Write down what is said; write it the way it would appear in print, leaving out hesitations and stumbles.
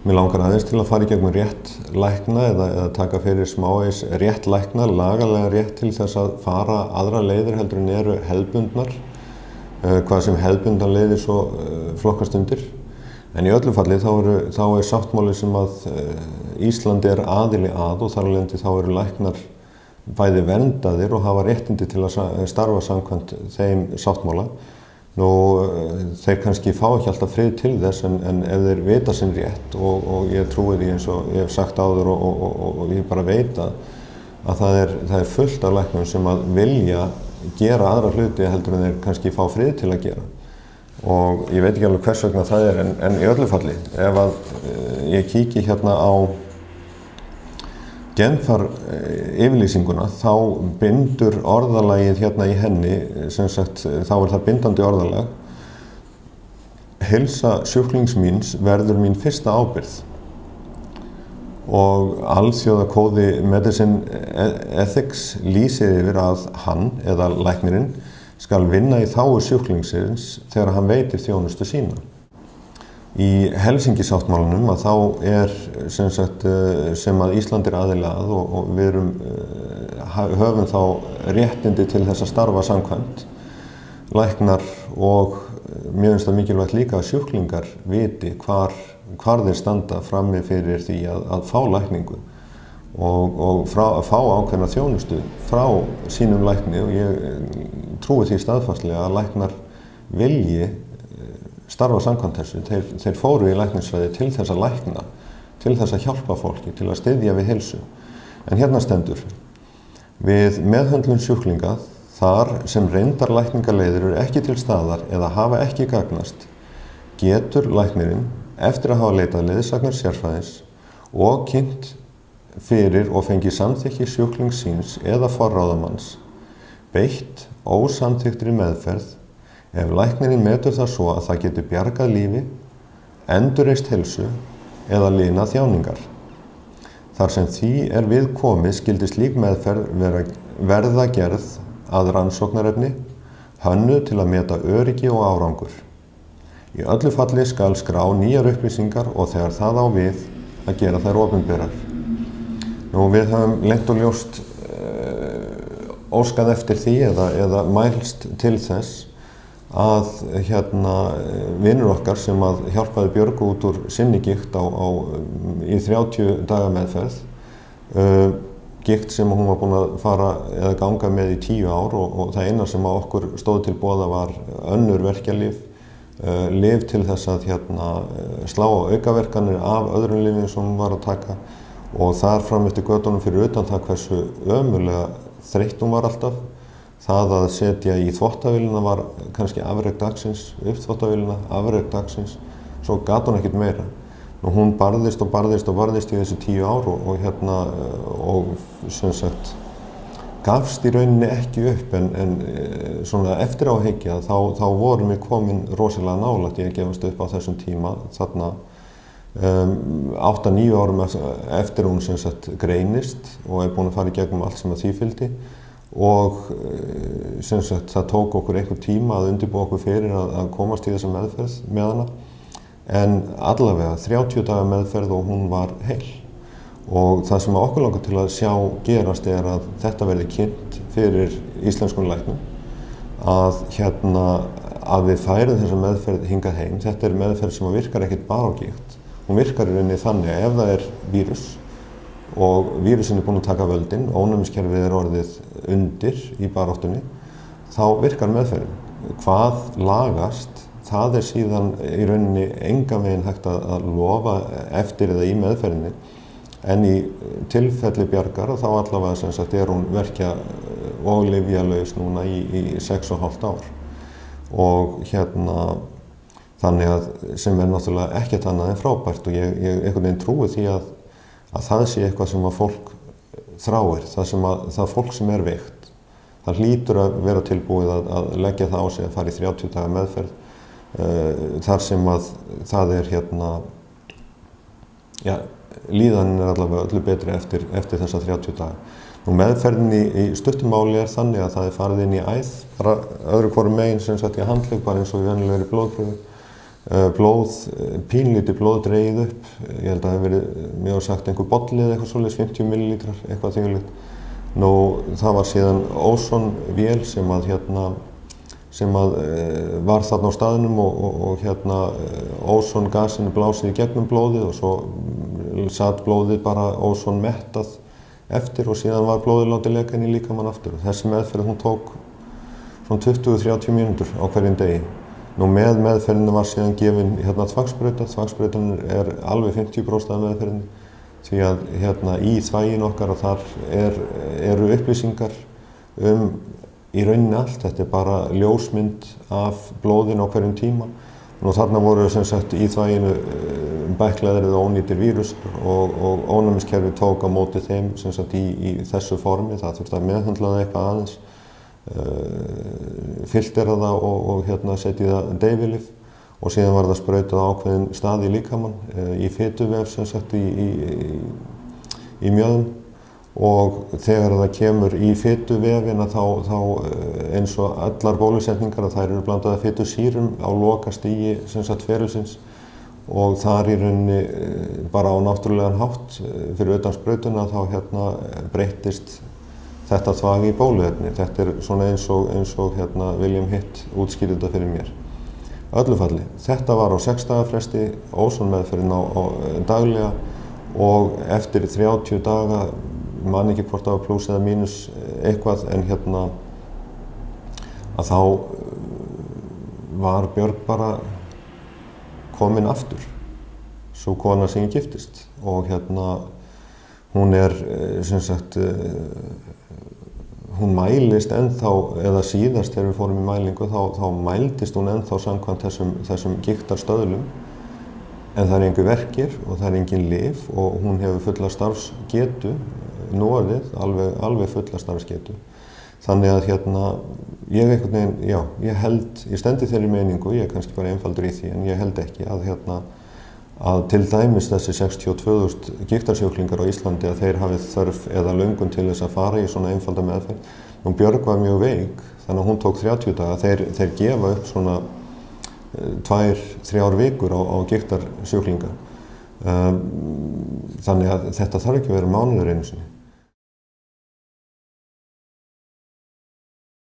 Mig langar aðeins til að fara í gegnum rétt lækna eða taka fyrir smávegis rétt lækna, lagalega rétt til þess að fara aðra leiðir heldur en eru hefðbundnar, hvað sem hefðbundnar leiðir svo flokkast undir. En í öllu falli þá er sáttmáli sem að Ísland er aðili að og þar af leiðandi þá eru læknar bæði verndaðir og hafa réttindi til að starfa samkvæmt þeim sáttmála. Þeir kannski fá ekki alltaf frið til þess en ef þeir vita sinn rétt og ég trúi því eins og ég hef sagt áður og ég bara veit að það er fullt af læknum sem að vilja gera aðra hluti heldur en þeir kannski fá frið til að gera. Og ég veit ekki alveg hvers vegna það er en í öllu falli, ef að ég kíki hérna á Genfar yfirlýsinguna þá bindur orðalagið hérna í henni, sem sagt þá er það bindandi orðalag. Heilsa sjúklings míns verður mín fyrsta ábyrgð og alþjóðakóði Medicine Ethics lýsir yfir að hann eða læknirinn skal vinna í þágu sjúklingsins þegar hann veitir þjónustu sína. Í Helsinki-sáttmálanum að þá er sem að Ísland er aðili að og við höfum þá réttindi til þess að starfa samkvæmt. Læknar og mér finnst það mikilvægt líka að sjúklingar viti hvar þeir standa frammi fyrir því að fá lækningu og að fá ákveðna þjónustu frá sínum lækni og ég trúi því staðfastlega að læknar vilji starfa samkvæmt þessu. Þeir fóru í læknisfræði til þess að lækna, til þess að hjálpa fólki, til að styðja við heilsu. En hérna stendur, við meðhöndlun sjúklinga þar sem reyndar lækningaleiðir eru ekki til staðar eða hafa ekki gagnast, getur læknirinn eftir að hafa leitað leiðsagnar sérfræðis og kynnt fyrir og fengið samþykki sjúklings síns eða forráðamanns, beitt ósamþykktri meðferð ef læknirinn metur það svo að það getur bjargað lífi, endurreist heilsu eða linað þjáningar. Þar sem því er við komið skyldi slík meðferð verða gerð að rannsóknarefni, hönnuð til að meta öryggi og árangur. Í öllu falli skal skrá nýjar upplýsingar og þegar það á við að gera þær opinberar. Við höfum lengt og ljóst óskað eftir því eða mælst til þess að vinur okkar sem að hjálpaði Björgu út úr sinni gigt í 30 daga meðferð, gigt sem hún var búin að fara eða ganga með í 10 ár og það eina sem að okkur stóð til boða var önnur verkjalyf, lyf til þess að slá á aukaverkanir af öðrum lyfjum sem hún var að taka og þar fram eftir götunum fyrir utan það hversu ömurlega þreytt hún var alltaf. Það að setja í þvottavélina var kannski afrek dagsins, uppþvottavélina, afrek dagsins, svo gat hún ekkert meira. Hún barðist í þessi 10 ár og sem sagt gafst í rauninni ekki upp en svona eftir á að hyggja þá vorum við komin rosalega nálægt í að gefast upp á þessum tíma þarna 8-9 árum eftir hún sem sagt greinist og er búin að fara í gegnum allt sem að því fylgdi. Og sem sagt það tók okkur einhver tíma að undirbúa okkur fyrir að komast í þessa meðferð með hana en allavega 30 daga meðferð og hún var heil og það sem okkur langar til að sjá gerast er að þetta verði kynnt fyrir íslenskum læknum að við færum þessa meðferð hingað heim. Þetta er meðferð sem virkar ekkert bara á gigt, hún virkar í rauninni þannig að ef það er vírus og vírusin er búin að taka völdin, ónæmiskerfið er orðið undir í baráttunni, þá virkar meðferðin. Hvað lagast, það er síðan í rauninni engan veginn hægt að lofa eftir eða í meðferðinni, en í tilfelli Bjargar þá allavega sem sagt er hún verkja og lyfjalaus núna í 6,5 ár. Og þannig að sem er náttúrulega ekkert annað en frábært og ég einhvern veginn trúi því að það sé eitthvað sem að fólk þráir, það fólk sem er veikt. Það hlýtur að vera tilbúið að leggja það á sig að fara í 30 daga meðferð þar sem að það er líðanin er allavega öllu betri eftir þessa 30 daga. Meðferðin í stuttum máli er þannig að það er farið inn í æð, bara öðru hvoru megin sem sagt í handlegg, bara eins og í venjulegri blóðprufu. pínlítið blóð dregið upp, ég held að það hefði verið, mér var sagt einhver bolli eða eitthvað svoleiðis, 50 millilítrar, eitthvað þvíumlíkt. Nú, það var síðan ósonvél sem var þarna á staðnum og ósongasinu blásið í gegnum blóðið og svo satt blóðið bara ósonmettað eftir og síðan var blóðið látið leka inn í líkamann aftur. Þessi meðferð, hún tók svona 20-30 mínútur á hverjum degi. Nú með meðferðinu var síðan gefin þvagsprauta. Þvagsprautan er alveg 50% af meðferðinu því að í þvaginu okkar og þar eru upplýsingar í rauninni allt. Þetta er bara ljósmynd af blóðinu á hverjum tíma. Nú þarna voru sem sagt í þvaginu bæklaðir eða ónýtir vírusar og ónæmiskerfið tók á móti þeim sem sagt í þessu formi. Það þurfti að meðhöndla það eitthvað aðeins. Filtera það og setja í það deyfilyf og síðan var það sprautað á ákveðin stað í líkamann í fituvef sem sagt í mjöðm og þegar það kemur í fituvefina þá eins og allar bólusetningar að þær eru blandaðar fitusýrum á lokastigi sem sagt ferilsins og þar í rauninni bara á náttúrulegan hátt fyrir utan sprautuna þá breyttist þetta þvag í bóluefni. Þetta er svona eins og William Hitt útskýrði þetta fyrir mér. Öllu falli, þetta var á 6 daga fresti, ósonmeðferðin á daglega og eftir 30 daga, man ekki hvort það var pluss eða mínus eitthvað, en að þá var Björg bara komin aftur, sú kona sem ég giftist og hún er sem sagt hún mælist ennþá, eða síðast þegar við fórum í mælingu, þá mældist hún ennþá samkvæmt þessum gigtarstöðlum. En það engin verkir og það engin lyf og hún hefur fulla starfsgetu, núorðið, alveg fulla starfsgetu. Þannig að ég einhvern veginn, já, ég stendi þeirri meiningu, ég er kannski bara einfaldur í því, en ég held ekki að til dæmis þessi 62.000 gigtarsjúklingar á Íslandi að þeir hafi þörf eða löngun til þess að fara í svona einfalda meðferð. Nú Björg var mjög veik, þannig að hún tók 30 daga. Þeir gefa upp svona 2-3 vikur á gigtarsjúklinga. Þannig að þetta þarf ekki að vera mánuður einu sinni.